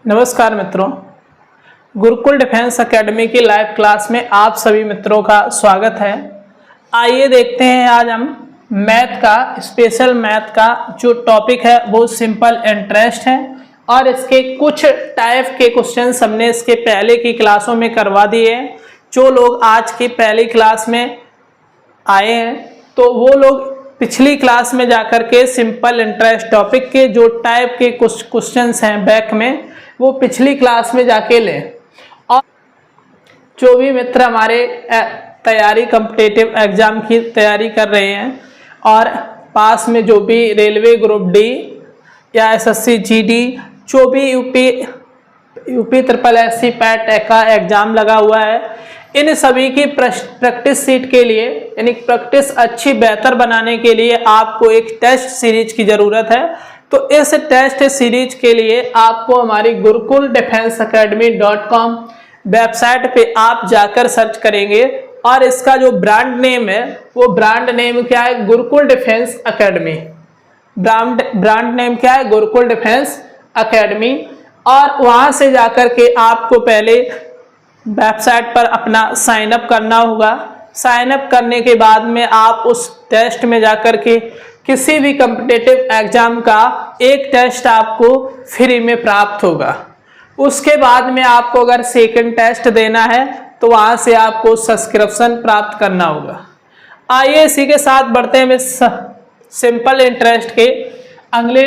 नमस्कार मित्रों, Gurukul defence academy की लाइव क्लास में आप सभी मित्रों का स्वागत है। आइए देखते हैं आज हम मैथ का स्पेशल मैथ का जो टॉपिक है वो सिंपल इंटरेस्ट है और इसके कुछ टाइप के क्वेश्चंस हमने इसके पहले की क्लासों में करवा दिए हैं। जो लोग आज की पहली क्लास में आए हैं तो वो लोग पिछली क्लास में जाकर के सिंपल इंटरेस्ट टॉपिक के जो टाइप के कुछ क्वेश्चंस हैं बैक में वो पिछली क्लास में जाके लें। और जो भी मित्र हमारे तैयारी कॉम्पिटिटिव एग्जाम की तैयारी कर रहे हैं और पास में जो भी रेलवे ग्रुप डी या एसएससी जीडी जो भी यूपी ट्रिपल एससी पैट का एग्जाम लगा हुआ है, इन सभी की प्रैक्टिस सीट के लिए यानी प्रैक्टिस अच्छी बेहतर बनाने के लिए आपको एक टेस्ट सीरीज की ज़रूरत है। तो इस टेस्ट सीरीज के लिए आपको हमारी गुरुकुल डिफेंस एकेडमी.com वेबसाइट पे आप जाकर सर्च करेंगे और इसका जो ब्रांड नेम है वो ब्रांड नेम क्या है? Gurukul defence academy. Brand name क्या है? Gurukul defence academy. और वहां से जाकर के आपको पहले वेबसाइट पर अपना साइन अप करना होगा। साइन अप करने के बाद में आप उस टेस्ट में जाकर के किसी भी कॉम्पिटिटिव एग्जाम का एक टेस्ट आपको फ्री में प्राप्त होगा। उसके बाद में आपको अगर सेकंड टेस्ट देना है तो वहां से आपको सब्सक्रिप्शन प्राप्त करना होगा। आइए इसी के साथ बढ़ते हैं सिंपल इंटरेस्ट के अगले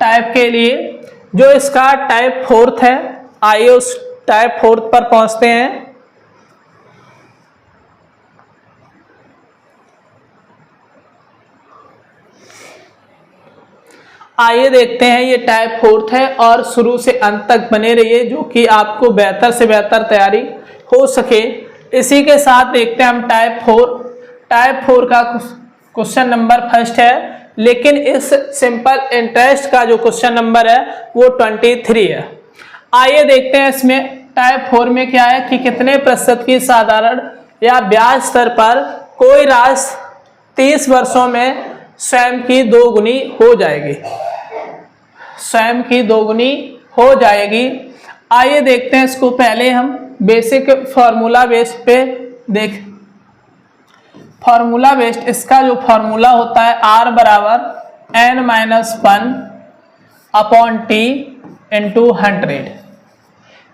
टाइप के लिए, जो इसका टाइप 4 है। आइए उस टाइप 4 पर पहुंचते हैं। आइए देखते हैं ये टाइप 4 है और शुरू से अंत तक बने रहिए जो कि आपको बेहतर से बेहतर तैयारी हो सके। इसी के साथ देखते हैं हम टाइप 4। टाइप 4 का क्वेश्चन नंबर फर्स्ट है, लेकिन इस सिंपल इंटरेस्ट का जो क्वेश्चन नंबर है वो 23 है। आइए देखते हैं इसमें टाइप 4 में क्या है कि कितने प्रतिशत की साधारण या ब्याज स्तर पर कोई राशि 30 वर्षों में स्वयं की दोगुनी हो जाएगी। स्वयं की दोगुनी हो जाएगी। आइए देखते हैं इसको। पहले हम बेसिक फॉर्मूला बेस्ड पे देख फॉर्मूला बेस्ड इसका जो फॉर्मूला होता है r बराबर n-1 अपॉन t इंटू 100।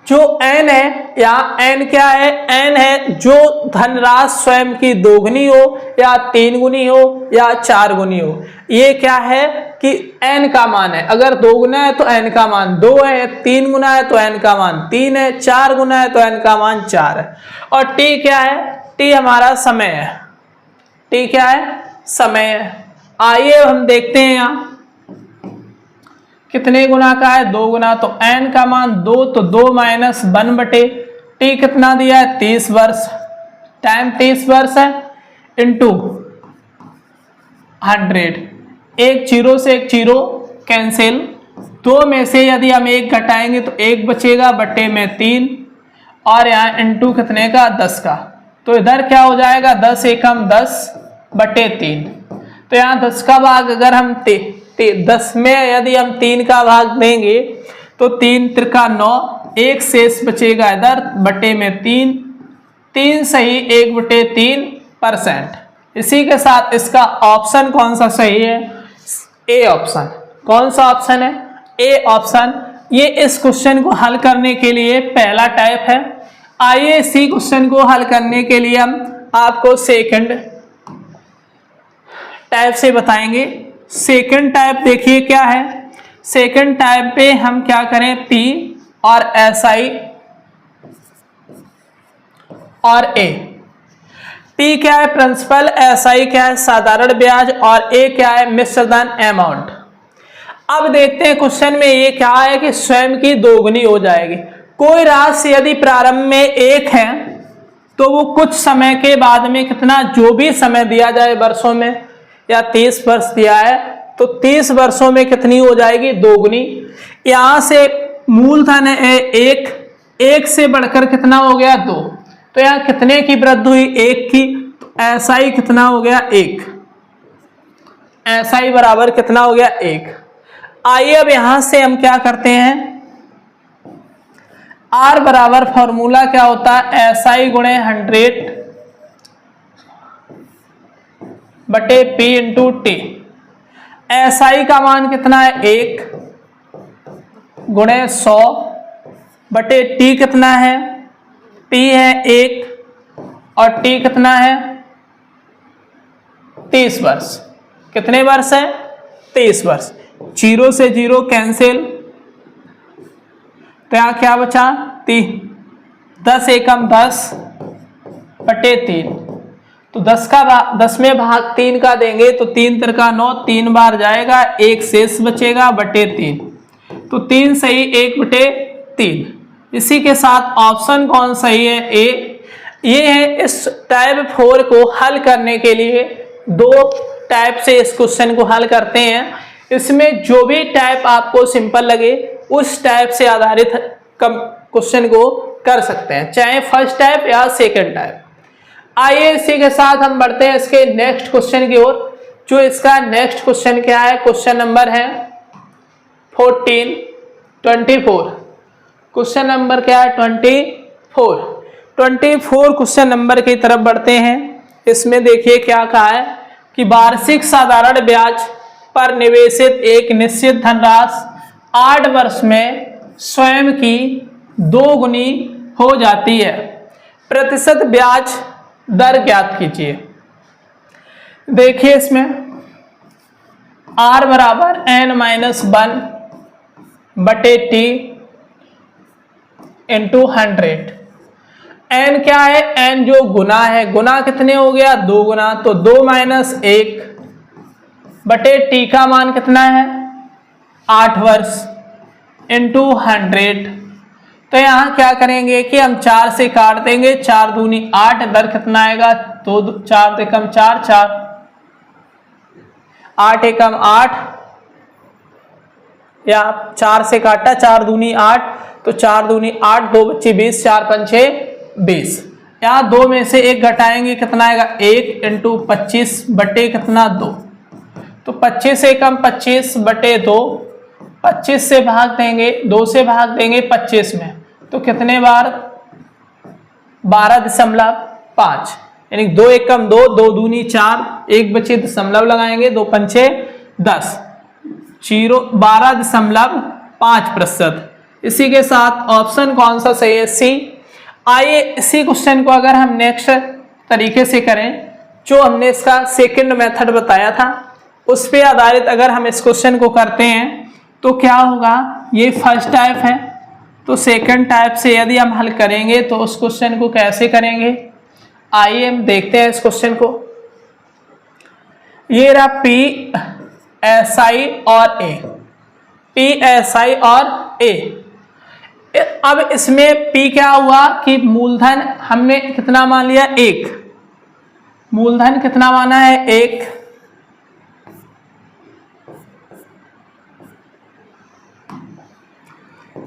जो n है या n क्या है? n है जो धनराशि स्वयं की दोगुनी हो या 3 गुनी हो या 4 गुनी हो। ये क्या है कि n का मान है। अगर 2 गुना है तो n का मान 2 है, 3 गुना है तो n का मान 3 है, 4 गुना है तो n का मान 4 है। और t क्या है? t हमारा समय है। t क्या है? समय है। आइए हम देखते हैं यहाँ कितने गुना का है? 2 गुना। तो n का मान 2, तो 2 माइनस 1 बटे t कितना दिया है? 30 वर्ष। टाइम 30 वर्ष है इंटू 100। एक जीरो से एक जीरो कैंसिल। 2 में से यदि हम 1 घटाएंगे तो 1 बचेगा बटे में 3 और यहाँ इंटू कितने का? 10 का। तो इधर क्या हो जाएगा? 10 एकम 10 बटे 3। तो यहाँ 10 का भाग अगर हम 10 में यदि हम 3 का भाग देंगे तो 3 त्रिका 9, 1 शेष बचेगा इधर बटे में 3। 3 सही 1 बटे 3%। इसी के साथ इसका ऑप्शन कौन सा सही है? A option. कौन सा ऑप्शन है? A option. ये इस क्वेश्चन को हल करने के लिए पहला टाइप है। आइए इसी क्वेश्चन को हल करने के लिए हम आपको सेकंड टाइप से बताएंगे। सेकंड टाइप देखिए क्या है। सेकंड टाइप पे हम क्या करें? P और SI और A। P क्या है? प्रिंसिपल। SI क्या है? साधारण ब्याज। और A क्या है? मिश्रधन अमाउंट। अब देखते हैं क्वेश्चन में ये क्या है कि स्वयं की दोगुनी हो जाएगी। कोई राशि यदि प्रारंभ में 1 है तो वो कुछ समय के बाद में कितना, जो भी समय दिया जाए वर्षों में या 30 वर्ष दिया है तो 30 वर्षों में कितनी हो जाएगी? दोगुनी। यहां से मूलधन है 1 से बढ़कर कितना हो गया? 2। तो यहाँ कितने की वृद्धि हुई? 1 की। तो SI कितना हो गया? 1। SI बराबर कितना हो गया? 1। आइए अब यहां से हम क्या करते हैं, आर बराबर फॉर्मूला क्या होता है, SI गुणे 100 बटे P इंटू टी। SI का मान कितना है 1 गुणे 100 बटे T कितना है, P है 1 और T कितना है 30 वर्ष। कितने वर्ष है 30 वर्ष। 0 से 0 कैंसिल, तो यहाँ क्या बचा 3, 10 एकम 10 बटे 3। तो 10 में भाग 3 का देंगे तो 3 तिरका 9, 3 बार जाएगा, 1 शेष बचेगा बटे 3। तो 3 सही 1 बटे 3। इसी के साथ ऑप्शन कौन सही है, ए। ये है इस टाइप 4 को हल करने के लिए 2 टाइप से इस क्वेश्चन को हल करते हैं। इसमें जो भी टाइप आपको सिंपल लगे उस टाइप से आधारित क्वेश्चन को कर सकते हैं, चाहे फर्स्ट टाइप या सेकंड टाइप। आइए इसी के साथ हम बढ़ते हैं इसके नेक्स्ट क्वेश्चन की ओर। जो इसका नेक्स्ट क्वेश्चन क्या है, क्वेश्चन नंबर है 24। क्वेश्चन नंबर क्या है 24 क्वेश्चन नंबर की तरफ बढ़ते हैं। इसमें देखिए क्या कहा है कि वार्षिक साधारण ब्याज पर निवेशित एक निश्चित धनराशि 8 वर्ष में स्वयं की 2 गुनी हो जाती है। प्रतिशत ब्याज दर ज्ञात कीजिए। देखिए इसमें R बराबर n-1 बटे T इंटू 100। n क्या है, n जो गुना है, गुना कितने हो गया 2 गुना, तो 2 - 1 बटे T का मान कितना है 8 वर्ष इंटू 100। तो यहाँ क्या करेंगे कि हम 4 से काट देंगे, 4 दूनी 8, दर कितना आएगा, तो 4 एकम 4, 4 8 एकम 8, या 4 से काटा, 4 दूनी 8, तो 4 दूनी 8, 2 बच्चे 20, 4 पंचे 20। यहाँ 2 में से 1 घटाएंगे, कितना आएगा 1 इंटू 25 बटे कितना 2, तो 25 एकम 25 बटे 2, 25 से भाग देंगे, 2 से भाग देंगे 25 में, तो कितने बार 12.5, यानी 2 एकम 2, 2 दूनी 4, 1 बचे दशमलव लगाएंगे, 2 पंचे 10, 12.5%। इसी के साथ ऑप्शन कौन सा सही है, सी। आइए इसी क्वेश्चन को अगर हम नेक्स्ट तरीके से करें, जो हमने इसका सेकंड मेथड बताया था उस पे आधारित अगर हम इस क्वेश्चन को करते हैं तो क्या होगा, ये फर्स्ट टाइप है, तो सेकंड टाइप से यदि हम हल करेंगे तो उस क्वेश्चन को कैसे करेंगे। आइए हम देखते हैं इस क्वेश्चन को। ये रहा PSI और A, PSI और A। अब इसमें P क्या हुआ कि मूलधन हमने कितना मान लिया 1, मूलधन कितना माना है 1,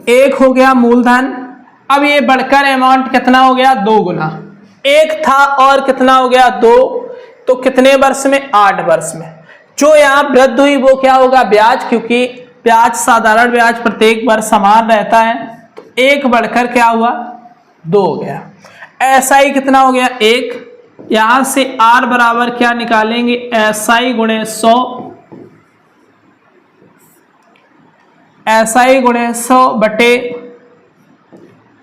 एक हो गया मूलधन। अब ये बढ़कर अमाउंट कितना हो गया 2 गुना, 1 था और कितना हो गया 2, तो कितने वर्ष में 8 वर्ष में। जो यहाँ वृद्धि हुई वो क्या होगा ब्याज, क्योंकि ब्याज साधारण ब्याज प्रत्येक वर्ष समान रहता है, तो 1 बढ़कर क्या हुआ 2 हो गया। SI कितना हो गया 1, यहां से R बराबर क्या निकालेंगे SI गुणे 100, SI गुणे 100 बटे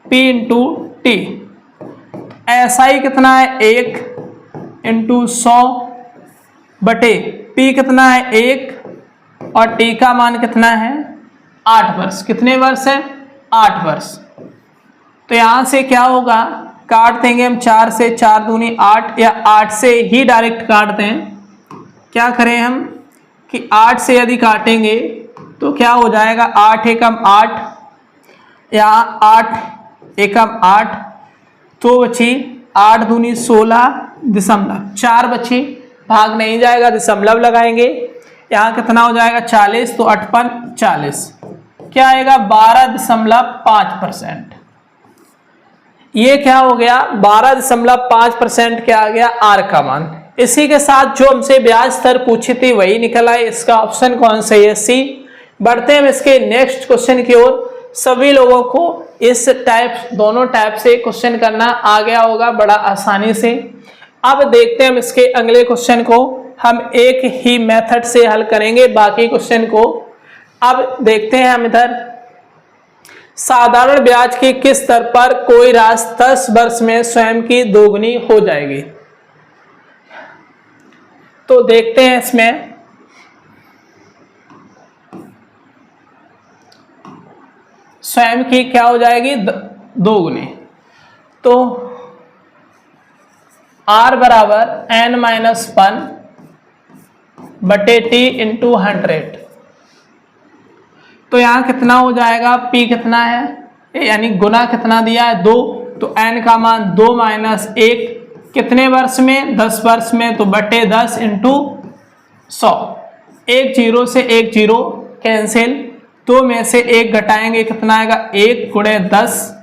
P इंटू टी। SI कितना है 1 इंटू 100 बटे P कितना है 1 और T का मान कितना है 8 वर्ष। कितने वर्ष है 8 वर्ष। तो यहां से क्या होगा, काट देंगे हम 4 से, 4 दूनी 8, या 8 से ही डायरेक्ट काट दें। क्या करें हम कि 8 से यदि काटेंगे तो क्या हो जाएगा 8 एकम 8, या 8 एकम 8, तो बची 8 दूनी 16 दशमलव 4 बची, भाग नहीं जाएगा दशमलव लगाएंगे, यहाँ कितना हो जाएगा 40, तो 8 पन 40, क्या आएगा 12.5%। ये क्या हो गया 12.5% क्या आ गया R का मान। इसी के साथ जो हमसे ब्याज दर पूछी थी वही निकल आए। इसका ऑप्शन कौन सा है, सी। बढ़ते हैं इसके नेक्स्ट क्वेश्चन की ओर। सभी लोगों को इस टाइप दोनों टाइप से क्वेश्चन करना आ गया होगा बड़ा आसानी से। अब देखते हैं हम इसके अगले क्वेश्चन को, हम एक ही मेथड से हल करेंगे बाकी क्वेश्चन को। अब देखते हैं हम इधर, साधारण ब्याज की किस दर पर कोई राशि 10 वर्ष में स्वयं की दोगुनी हो जाएगी। तो देखते हैं इसमें स्वयं की क्या हो जाएगी, दोगुनी। तो R बराबर n-1 बटे t इंटू 100। तो यहाँ कितना हो जाएगा, P कितना है, यानी गुना कितना दिया है 2, तो n का मान 2 माइनस 1 कितने वर्ष में, 10 वर्ष में, तो बटे 10 इंटू 100। एक जीरो से एक जीरो कैंसिल, 2 में से 1 घटाएंगे कितना आएगा, 1 गुणे 10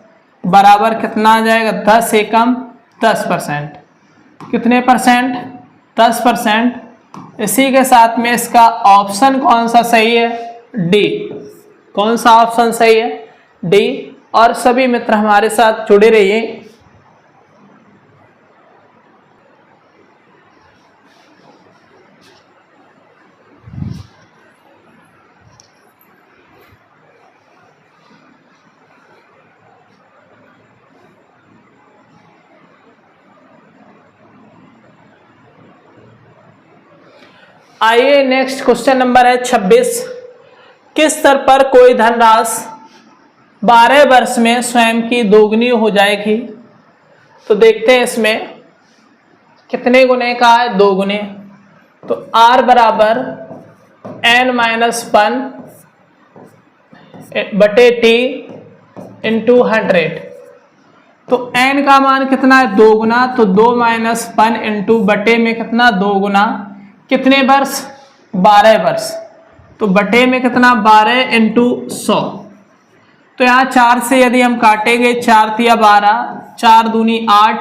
बराबर कितना आ जाएगा, 10 एकम 10%। कितने परसेंट, 10%। इसी के साथ में इसका ऑप्शन कौन सा सही है, डी। कौन सा ऑप्शन सही है, डी। और सभी मित्र हमारे साथ जुड़े रहिए। आइए नेक्स्ट क्वेश्चन नंबर है 26। किस स्तर पर कोई धनराशि 12 वर्ष में स्वयं की दोगुनी हो जाएगी। तो देखते हैं इसमें कितने गुने का है, 2 गुने। तो R बराबर n-1 बटे t इंटू 100। तो n का मान कितना है, 2 गुना, तो 2 माइनस 1 इंटू बटे में कितना, 2 गुना, कितने वर्ष, 12 वर्ष, तो बटे में कितना 12 इंटू 100। तो यहाँ 4 से यदि हम काटेंगे, 4 तिया 12, 4 दूनी 8,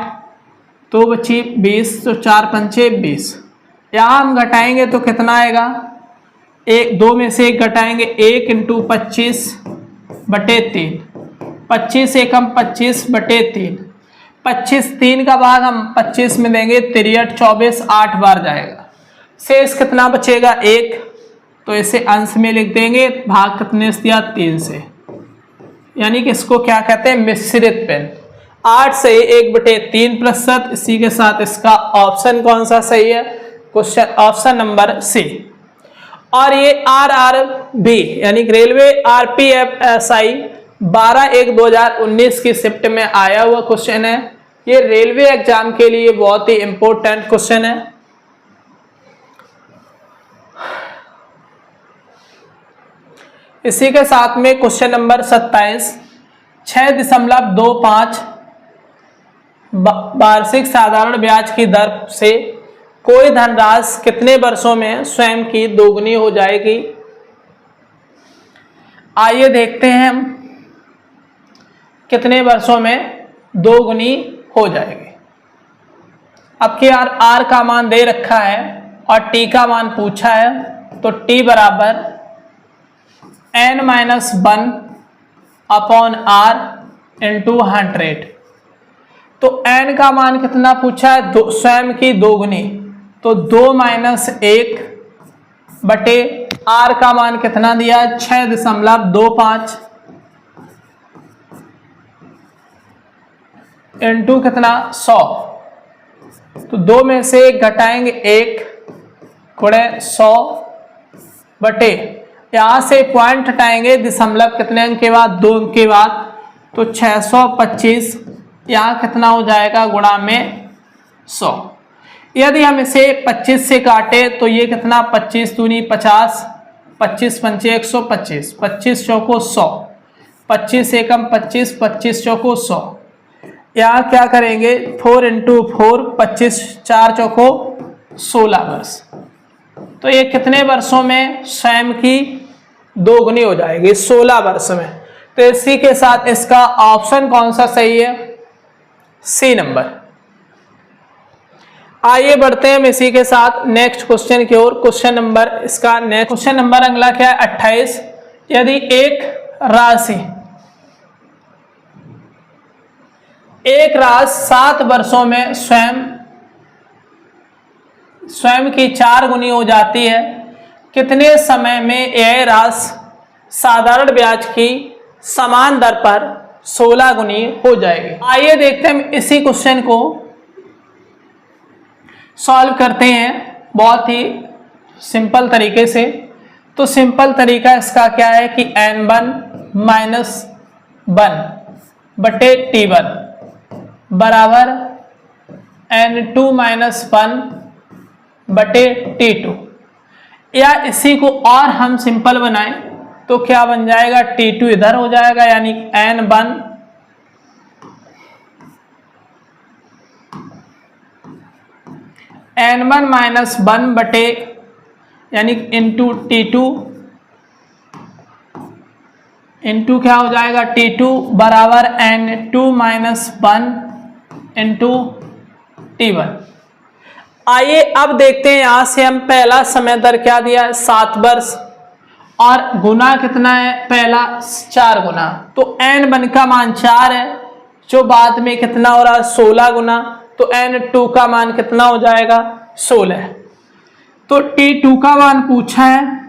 तो बची 20, तो 4 पंचे 20। यहाँ हम घटाएंगे तो कितना आएगा, 2 में से 1 घटाएंगे, 1 इंटू 25 बटे 3, 25 एकम 25 बटे 3, 25 3 का भाग हम 25 में देंगे, 3 24, 8 बार जाएगा, शेष कितना बचेगा, 1। तो इसे अंश में लिख देंगे, भाग कितने से दिया, 3 से, यानी कि इसको क्या कहते हैं, मिश्रित पेन। 8 से 1 बटे 3 प्रतिशत। इसी के साथ इसका ऑप्शन कौन सा सही है, क्वेश्चन ऑप्शन नंबर सी। और ये RRB यानी रेलवे RPFSI 12/1/2019 की शिफ्ट में आया हुआ क्वेश्चन है। ये रेलवे एग्जाम के लिए बहुत ही इंपॉर्टेंट क्वेश्चन है। इसी के साथ में क्वेश्चन नंबर 27, 6.25 वार्षिक साधारण ब्याज की दर से कोई धनराशि कितने वर्षों में स्वयं की दोगुनी हो जाएगी। आइए देखते हैं हम कितने वर्षों में दोगुनी हो जाएगी। अब की R का मान दे रखा है और T का मान पूछा है, तो T बराबर n-1 अपॉन R इंटू 100। तो n का मान कितना पूछा है, स्वयं की दोगुनी, तो 2 माइनस 1 बटे R का मान कितना दिया है, 6.25 इंटू कितना 100। तो 2 में से 1 घटाएंगे, 1 गुणे 100 बटे, यहां से पॉइंट हटाएंगे, दशमलव कितने अंक के बाद, 2 अंक के बाद, तो 625। यहाँ कितना हो जाएगा, गुणा में 100। यदि हम इसे 25 से काटे तो ये कितना, 25 दूनी 50, 25 पंचे 125, 25 चौको 100, 25 एकम 25, 25 चौको 100। यहाँ क्या करेंगे, 4 इंटू 4, 25 4 चौको 16 वर्ष। तो ये कितने वर्षों में स्वयं की दोगुनी हो जाएगी, 16 वर्ष में। तो इसी के साथ इसका ऑप्शन कौन सा सही है, सी नंबर। आइए बढ़ते हैं हम इसी के साथ नेक्स्ट क्वेश्चन की ओर। क्वेश्चन नंबर इसका नेक्स्ट क्वेश्चन नंबर अगला क्या है, 28। यदि एक राशि एक राशि 7 वर्षों में स्वयं की 4 गुनी हो जाती है, कितने समय में यह राशि साधारण ब्याज की समान दर पर 16 गुनी हो जाएगी। आइए देखते हैं इसी क्वेश्चन को सॉल्व करते हैं बहुत ही सिंपल तरीके से। तो सिंपल तरीका इसका क्या है कि n1 माइनस 1 बटे t1 बराबर n2 माइनस 1 बटे t2, या इसी को और हम सिंपल बनाएं तो क्या बन जाएगा, t2 इधर हो जाएगा यानी n1 माइनस 1 बटे यानी इंटू t2 इंटू क्या हो जाएगा t2 बराबर n2 माइनस 1 इंटू t1। आइए अब देखते हैं, यहां से हम पहला समय दर क्या दिया है 7 वर्ष और गुना कितना है, पहला 4 गुना, तो n1 का मान 4 है, जो बाद में कितना हो रहा है 16 गुना, तो n2 का मान कितना हो जाएगा 16। तो t2 का मान पूछा है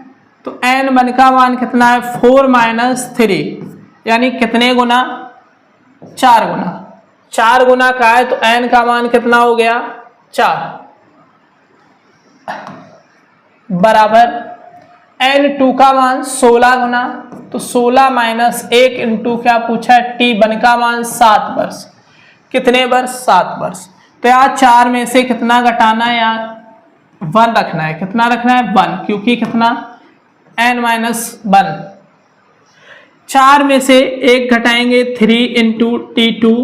तो n1 का मान कितना है 4 माइनस 3, यानी कितने गुना 4 गुना, 4 गुना का है तो n का मान कितना हो गया 4 बराबर n2 का मान 16 गुना, तो 16 माइनस 1 इंटू क्या पूछा है t1 का मान 7 वर्ष, कितने वर्ष 7 वर्ष। तो यहाँ 4 में से कितना घटाना है, यहाँ 1 रखना है, कितना रखना है 1, क्योंकि कितना n माइनस 1, 4 में से 1 घटाएंगे 3 इंटू t2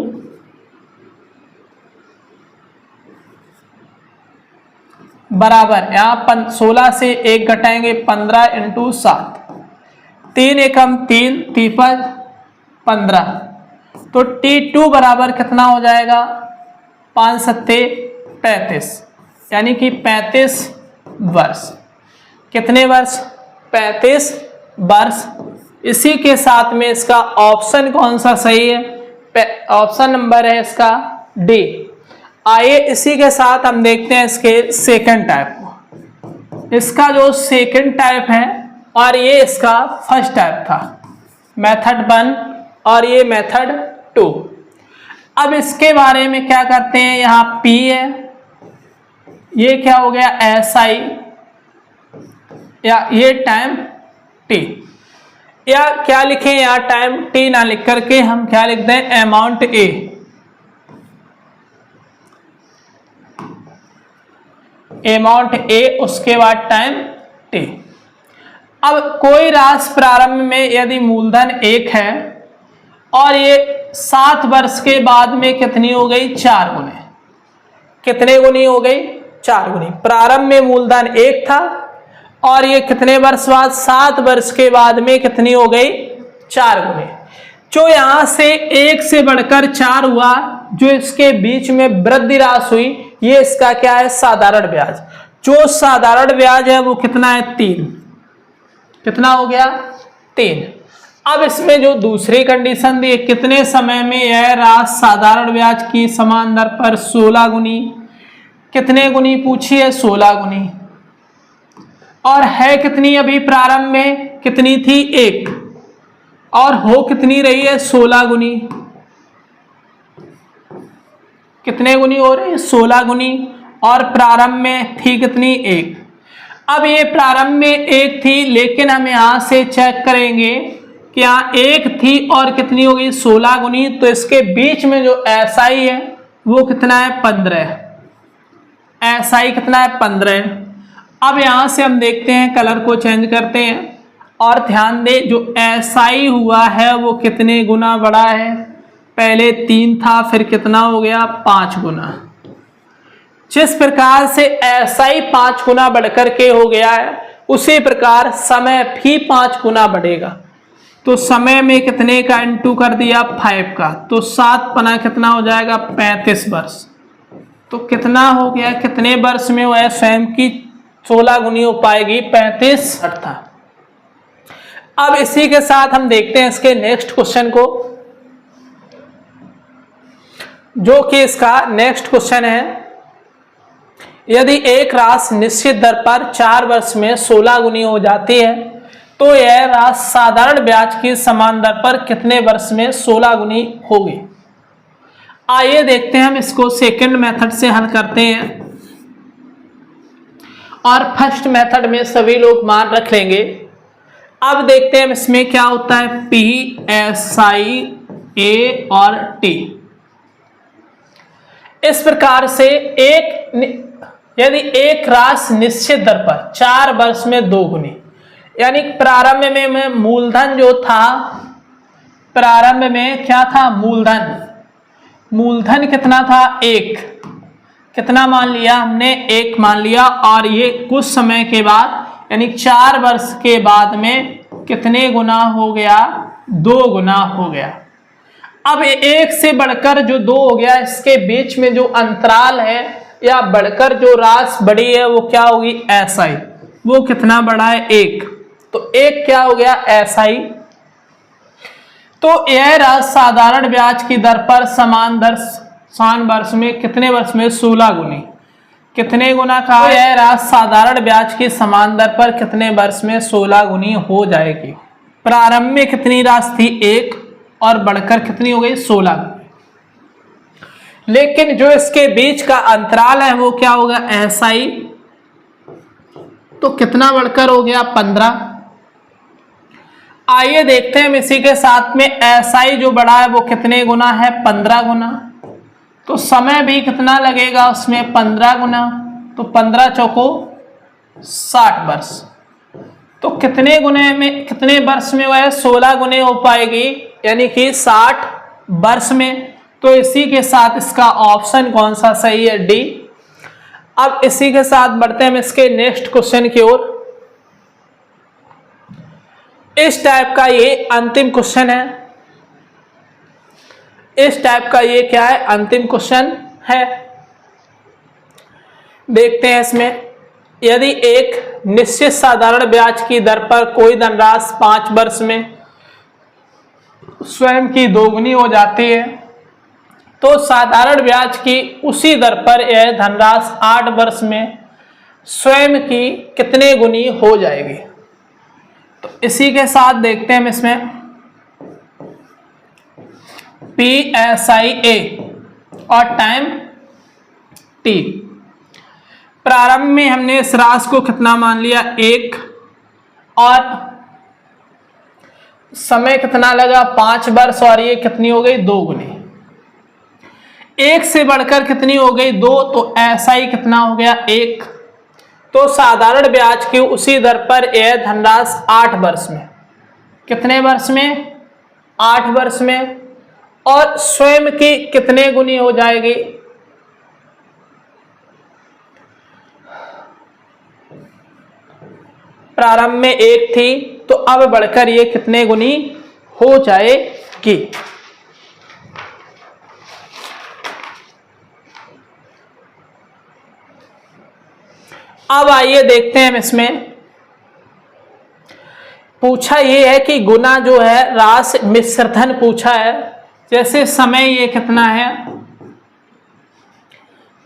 बराबर यहाँ 16 से 1 घटाएंगे 15 इंटू 7, 3 एकम 3 3 15, तो t2 बराबर कितना हो जाएगा 5 सत्ते 35, यानी कि 35 वर्ष, कितने वर्ष 35 वर्ष। इसी के साथ में इसका ऑप्शन कौन सा सही है, ऑप्शन नंबर है इसका डी। आइए इसी के साथ हम देखते हैं इसके सेकंड टाइप को। इसका जो सेकंड टाइप है और ये इसका फर्स्ट टाइप था, मेथड 1 और ये मेथड 2। अब इसके बारे में क्या करते हैं, यहाँ P है, ये क्या हो गया SI, या ये टाइम T, या क्या लिखें यहाँ टाइम T ना लिख करके हम क्या लिख दें अमाउंट A, अमाउंट A उसके बाद टाइम T। अब कोई राशि प्रारंभ में यदि मूलधन 1 है और ये 7 वर्ष के बाद में कितनी हो गई 4 गुनी, कितने गुनी हो गई 4 गुनी। प्रारंभ में मूलधन 1 था और ये कितने वर्ष बाद 7 वर्ष के बाद में कितनी हो गई 4 गुनी। जो यहां से 1 से बढ़कर 4 हुआ, जो इसके बीच में वृद्धि राशि हुई, ये इसका क्या है साधारण ब्याज। जो साधारण ब्याज है वो कितना है 3, कितना हो गया 3। अब इसमें जो दूसरी कंडीशन दी, कितने समय में यह राशि साधारण ब्याज की समान दर पर 16 गुनी, कितने गुनी पूछी है 16 गुनी, और है कितनी अभी प्रारंभ में कितनी थी 1, और हो कितनी रही है 16 गुनी, कितने गुनी हो रही है 16 गुनी, और प्रारंभ में थी कितनी 1। अब ये प्रारंभ में 1 थी, लेकिन हम यहां से चेक करेंगे कि यहाँ 1 थी और कितनी होगी 16 गुनी, तो इसके बीच में जो SI है वो कितना है 15, SI कितना है 15। अब यहां से हम देखते हैं, कलर को चेंज करते हैं और ध्यान दें जो SI हुआ है वो कितने गुना बढ़ा है, पहले 3 था फिर कितना हो गया 5 गुना। जिस प्रकार से SI 5 गुना बढ़कर के हो गया है, उसी प्रकार समय भी 5 गुना बढ़ेगा। तो समय में कितने का इंटू कर दिया 5 का, तो 7 पना कितना हो जाएगा 35 वर्ष। तो कितना हो गया, कितने वर्ष में वह स्वयं की 16 गुनी हो पाएगी 35 था। अब इसी के साथ हम देखते हैं इसके नेक्स्ट क्वेश्चन को। जो कि इसका नेक्स्ट क्वेश्चन है, यदि एक राशि निश्चित दर पर 4 वर्ष में 16 गुनी हो जाती है तो यह राशि साधारण ब्याज की समान दर पर कितने वर्ष में 16 गुनी होगी। आइए देखते हैं हम इसको सेकंड मेथड से हल करते हैं और फर्स्ट मेथड में सभी लोग मान रख लेंगे। अब देखते हैं इसमें क्या होता है, PSI A और T। इस प्रकार से यदि एक राशि निश्चित दर पर 4 वर्ष में 2 गुनी, यानी प्रारंभ में मूलधन जो था, प्रारंभ में क्या था, मूलधन कितना था, 1, कितना मान लिया हमने, 1 मान लिया, और ये कुछ समय के बाद यानी 4 वर्ष के बाद में कितने गुना हो गया, 2 गुना हो गया। अब 1 से बढ़कर जो 2 हो गया, इसके बीच में जो अंतराल है या बढ़कर जो राशि बढ़ी है वो क्या होगी, SI। वो कितना बढ़ा है, 1, तो 1 क्या हो गया, SI। तो यह राशि साधारण ब्याज की दर पर समान वर्ष में कितने वर्ष में, 16 गुनी, कितने गुना कहा, यह राशि साधारण ब्याज की समान दर पर कितने वर्ष में 16 गुनी हो जाएगी। प्रारंभ में कितनी राशि थी, 1, और बढ़कर कितनी हो गई, 16। लेकिन जो इसके बीच का अंतराल है वो क्या होगा, SI, तो कितना बढ़कर हो गया, 15। आइए देखते हैं हम इसी के साथ में SI जो बढ़ा है वो कितने गुना है, 15 गुना। तो समय भी कितना लगेगा उसमें, 15 गुना, तो 15 चौको 60 वर्ष। तो कितने गुने में, कितने वर्ष में वह 16 गुने हो पाएगी, यानी कि 60 वर्ष में। तो इसी के साथ इसका ऑप्शन कौन सा सही है, D। अब इसी के साथ बढ़ते हैं हम इसके नेक्स्ट क्वेश्चन की ओर। इस टाइप का ये अंतिम क्वेश्चन है, इस टाइप का ये क्या है, अंतिम क्वेश्चन है। देखते हैं इसमें, यदि एक निश्चित साधारण ब्याज की दर पर कोई धनराशि 5 वर्ष में स्वयं की 2 गुनी हो जाती है तो साधारण ब्याज की उसी दर पर यह धनराशि 8 वर्ष में स्वयं की कितने गुनी हो जाएगी। तो इसी के साथ देखते हैं हम इसमें PSI A और टाइम T। प्रारंभ में हमने इस राशि को कितना मान लिया, 1, और समय कितना लगा, 5 वर्ष, और ये कितनी हो गई, 2 गुनी। 1 से बढ़कर कितनी हो गई, 2, तो SI कितना हो गया, 1। तो साधारण ब्याज की उसी दर पर यह धनराशि 8 वर्ष में, कितने वर्ष में, 8 वर्ष में, और स्वयं की कितने गुनी हो जाएगी, प्रारंभ में 1 थी तो अब बढ़कर ये कितने गुनी हो जाएगी। अब आइए देखते हैं हम इसमें, पूछा ये है कि गुना जो है राशि मिश्रधन पूछा है। जैसे समय ये कितना है,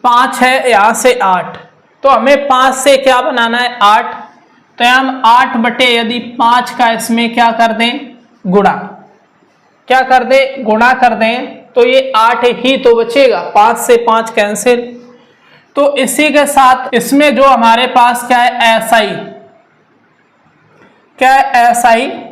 5 है, यहां से 8, तो हमें 5 से क्या बनाना है, 8। तो हम 8 बटे यदि 5 का इसमें क्या कर दें, गुणा, क्या कर दें, गुणा कर दें, तो ये 8 ही तो बचेगा, 5 से 5 कैंसिल। तो इसी के साथ इसमें जो हमारे पास क्या है, SI, क्या है, SI,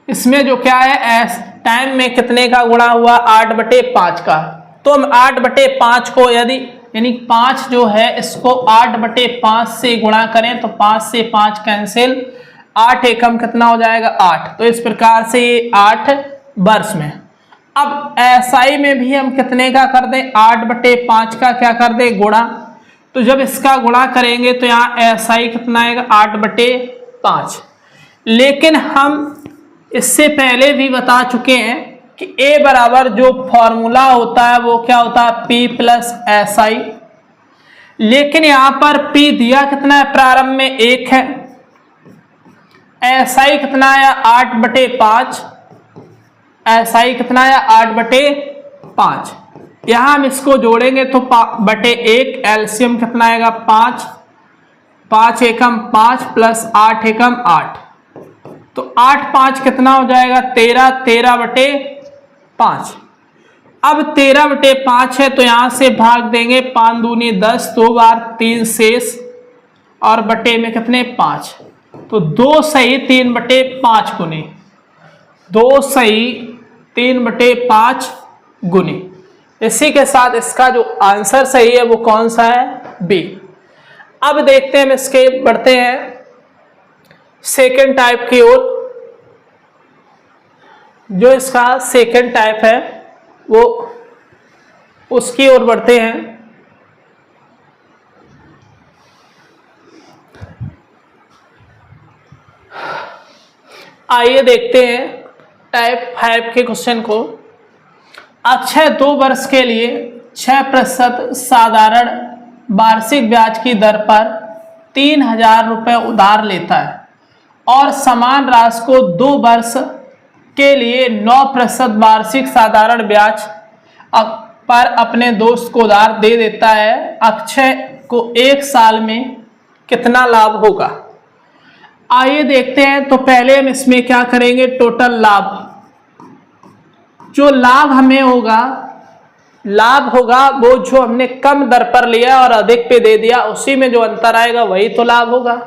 इसमें जो क्या है, टाइम में कितने का गुणा हुआ, 8 बटे 5 का। तो हम 8 बटे 5 को यदि, यानी 5 जो है इसको 8 बटे 5 से गुणा करें तो 5 से 5 कैंसिल, 8 एकम कितना हो जाएगा, 8। तो इस प्रकार से ये 8 वर्ष में। अब SI में भी हम कितने का कर दें, 8 बटे 5 का क्या कर दें, गुणा। तो जब इसका गुणा करेंगे तो यहाँ SI कितना आएगा, 8 बटे 5। लेकिन हम इससे पहले भी बता चुके हैं कि ए बराबर जो फॉर्मूला होता है वो क्या होता है, P प्लस SI। लेकिन यहां पर P दिया कितना है, प्रारंभ में 1 है, SI कितना है 8/5, SI कितना है 8/5। यहां हम इसको जोड़ेंगे तो बटे 1, एलसीएम कितना आएगा 5, 5 एकम 5 प्लस 8 एकम 8, तो 8 5 कितना हो जाएगा 13, 13/5। अब 13/5 है तो यहां से भाग देंगे, 5 दूनी 10, 2 बार 3 शेष और बटे में कितने 5, तो 2 सही 3/5 गुने, 2 सही 3/5 गुने। इसी के साथ इसका जो आंसर सही है वो कौन सा है, बी। अब देखते हैं, हम इसके बढ़ते हैं सेकेंड टाइप की ओर। जो इसका सेकेंड टाइप है वो उसकी ओर बढ़ते हैं। आइए देखते हैं टाइप 5 के क्वेश्चन को। अक्षय 2 वर्ष के लिए 6% साधारण वार्षिक ब्याज की दर पर 3000 रुपये उधार लेता है और समान राशि को 2 वर्ष के लिए 9% वार्षिक साधारण ब्याज पर अपने दोस्त को उधार दे देता है। अक्षय को 1 साल में कितना लाभ होगा। आइए देखते हैं। तो पहले हम इसमें क्या करेंगे, टोटल लाभ, जो लाभ हमें होगा, लाभ होगा वो जो हमने कम दर पर लिया और अधिक पे दे दिया, उसी में जो अंतर आएगा वही तो लाभ होगा।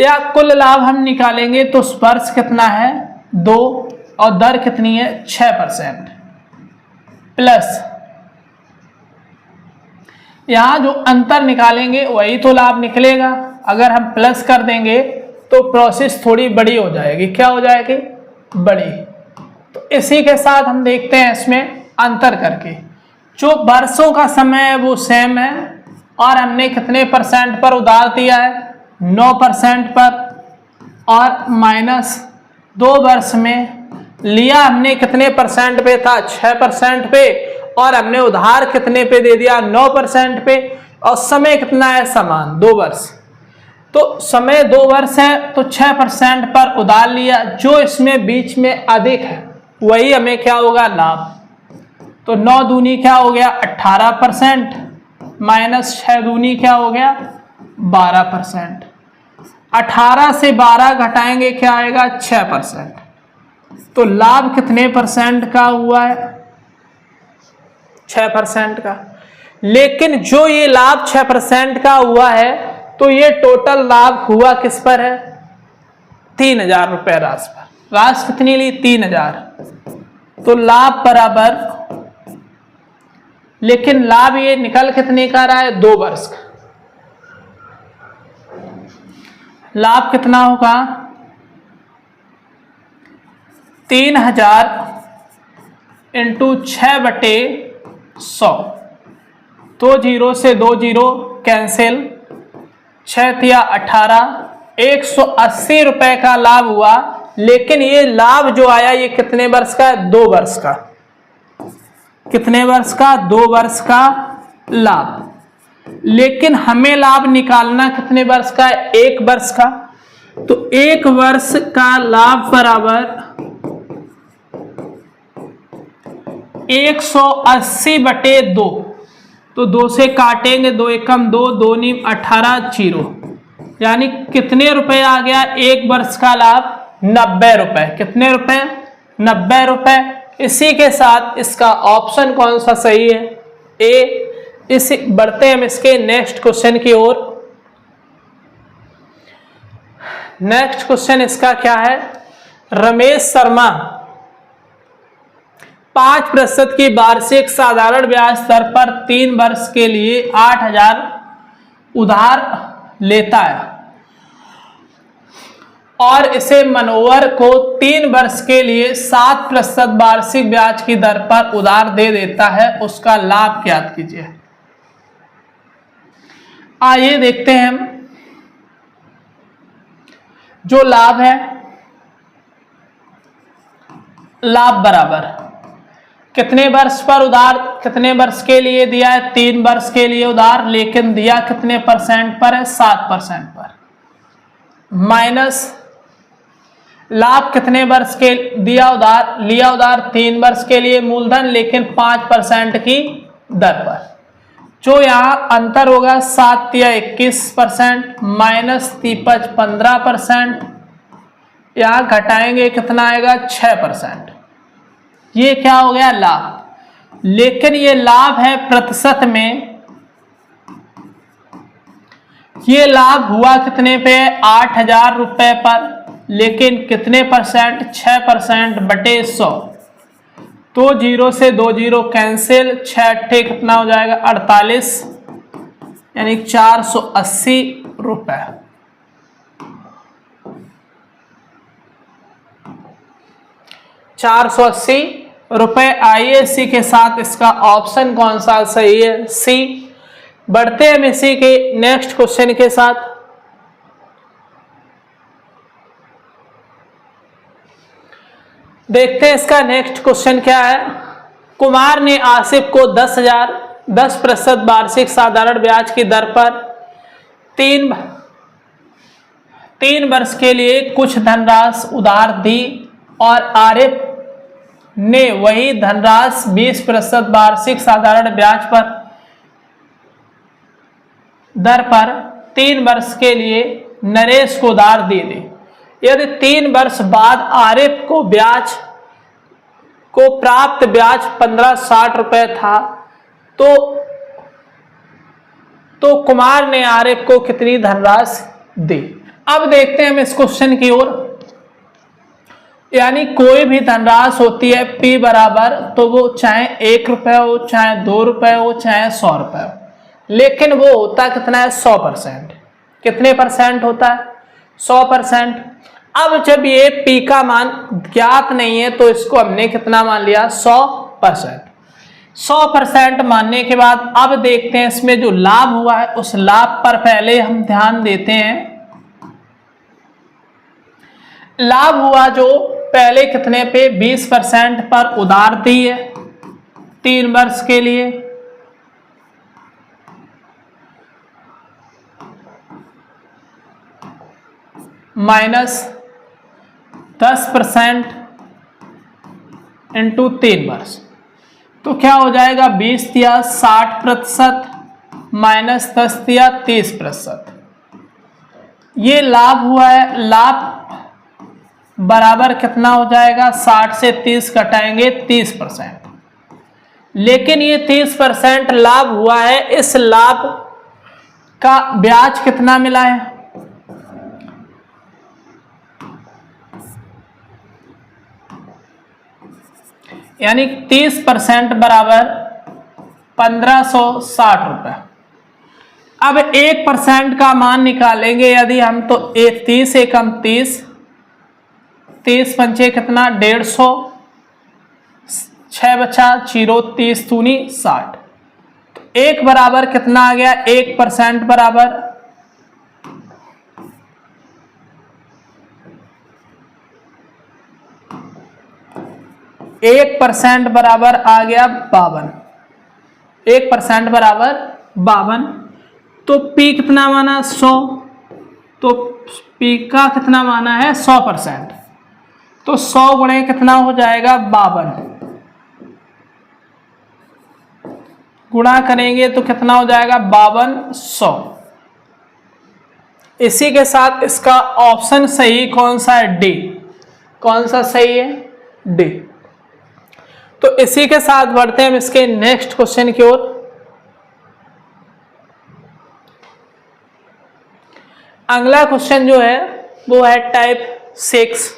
या कुल लाभ हम निकालेंगे तो वर्ष कितना है 2 और दर कितनी है 6%, प्लस यहां जो अंतर निकालेंगे वही तो लाभ निकलेगा। अगर हम प्लस कर देंगे तो प्रोसेस थोड़ी बड़ी हो जाएगी, क्या हो जाएगी, बड़ी। तो इसी के साथ हम देखते हैं इसमें अंतर करके, जो वर्षों का समय है वो सेम है और हमने कितने % पर उधार दिया है 9% पर, और माइनस 2 वर्ष में लिया हमने कितने % पे था 6% पे, और हमने उधार कितने पे दे दिया 9% पे, और समय कितना है समान 2 वर्ष। तो समय 2 वर्ष है तो 6% पर उधार लिया, जो इसमें बीच में अधिक है वही हमें क्या होगा लाभ। तो 9 दूनी क्या हो गया 18%, माइनस 6 दूनी क्या हो गया 12%। 18 से 12 घटाएंगे क्या आएगा 6%। तो लाभ कितने % का हुआ है 6% का। लेकिन जो ये लाभ 6% का हुआ है तो ये टोटल लाभ हुआ किस पर है 3000 रुपये राशि पर। राशि कितनी ली 3000, तो लाभ बराबर, लेकिन लाभ ये निकल कितने का रहा है 2 वर्ष का। लाभ कितना होगा 3000 इंटू 6/100, 2 0 से 2 0 कैंसिल, 6 तिया 18, 180 रुपए का लाभ हुआ। लेकिन ये लाभ जो आया ये कितने वर्ष का है 2 वर्ष का। कितने वर्ष का 2 वर्ष का लाभ। लेकिन हमें लाभ निकालना कितने वर्ष का है 1 वर्ष का। तो 1 वर्ष का लाभ बराबर 180/2, तो 2 से काटेंगे 2 एकम 2, 2 नी 18 0, यानी कितने रुपए आ गया 1 वर्ष का लाभ 90 रुपए। कितने रुपए 90 रुपए। इसी के साथ इसका ऑप्शन कौन सा सही है ए। इसी बढ़ते हैं हम इसके नेक्स्ट क्वेश्चन की ओर। नेक्स्ट क्वेश्चन इसका क्या है, रमेश शर्मा 5% की वार्षिक साधारण ब्याज दर पर 3 वर्ष के लिए 8000 उधार लेता है और इसे मनोवर को 3 वर्ष के लिए 7% वार्षिक ब्याज की दर पर उधार दे देता है। उसका लाभ ज्ञात कीजिए। आइए देखते हैं हम। जो लाभ है, लाभ बराबर कितने वर्ष पर उधार, कितने वर्ष के लिए दिया है? 3 वर्ष के लिए उधार, लेकिन दिया कितने परसेंट पर है? 7% पर। माइनस लाभ कितने वर्ष के दिया उधार, लिया उधार 3 वर्ष के लिए मूलधन, लेकिन 5% की दर पर। जो यहाँ अंतर होगा 7 या 21% माइनस 15%, यहाँ घटाएंगे कितना आएगा? 6%। ये क्या हो गया? लाभ। लेकिन ये लाभ है प्रतिशत में, ये लाभ हुआ कितने पे? 8,000 रुपए पर, लेकिन कितने परसेंट? 6% बटे 100। तो 0 से 2 0 कैंसिल, 6 अट्ठे कितना हो जाएगा? 48, यानी 480 रुपए। 480 रुपए। आइए इसी के साथ इसका ऑप्शन कौन सा सही है? सी। बढ़ते हैं हम इसी के नेक्स्ट क्वेश्चन के साथ। देखते हैं इसका नेक्स्ट क्वेश्चन क्या है। कुमार ने आसिफ को 10% वार्षिक साधारण ब्याज की दर पर 3 वर्ष के लिए कुछ धनराशि उधार दी और आरिफ ने वही धनराशि 20% वार्षिक साधारण ब्याज पर दर पर 3 वर्ष के लिए नरेश को उधार दे दी। यदि 3 वर्ष बाद आरिफ को प्राप्त ब्याज 1560 रुपए था, तो कुमार ने आरिफ को कितनी धनराशि दी? अब देखते हैं हम इस क्वेश्चन की ओर। यानी कोई भी धनराशि होती है P बराबर, तो वो चाहे 1 रुपए हो, चाहे 2 रुपए हो, चाहे 100 रुपए हो, लेकिन वो होता कितना है? 100%। कितने परसेंट होता है? 100%। अब जब ये P का मान ज्ञात नहीं है, तो इसको हमने कितना मान लिया? 100%। 100% मानने के बाद अब देखते हैं इसमें जो लाभ हुआ है, उस लाभ पर पहले हम ध्यान देते हैं। लाभ हुआ जो पहले कितने पे? 20% पर उधार दी है 3 वर्ष के लिए, माइनस 10% इंटू 3 वर्ष, तो क्या हो जाएगा? 20 या 60% माइनस 10 या 30%। ये लाभ हुआ है। लाभ बराबर कितना हो जाएगा? 60 से 30 घटाएंगे 30%। लेकिन ये 30% लाभ हुआ है, इस लाभ का ब्याज कितना मिला है? यानी 30% बराबर 1560 रुपए। अब 1% का मान निकालेंगे यदि हम, तो 30 एकम 30, 30 पंचे कितना? 150, 6 बचा 0, 30 दूनी 60। तो 1 बराबर कितना आ गया? 1% बराबर 1% बराबर आ गया 52। 1% बराबर 52। तो P कितना माना? 100। तो P का कितना माना है? 100%। तो 100 गुणे कितना हो जाएगा? 52। गुणा करेंगे तो कितना हो जाएगा? 5200। इसी के साथ इसका ऑप्शन सही कौन सा है? डी। कौन सा सही है? डी। तो इसी के साथ बढ़ते हैं हम इसके नेक्स्ट क्वेश्चन की ओर। अगला क्वेश्चन जो है वो है टाइप 6।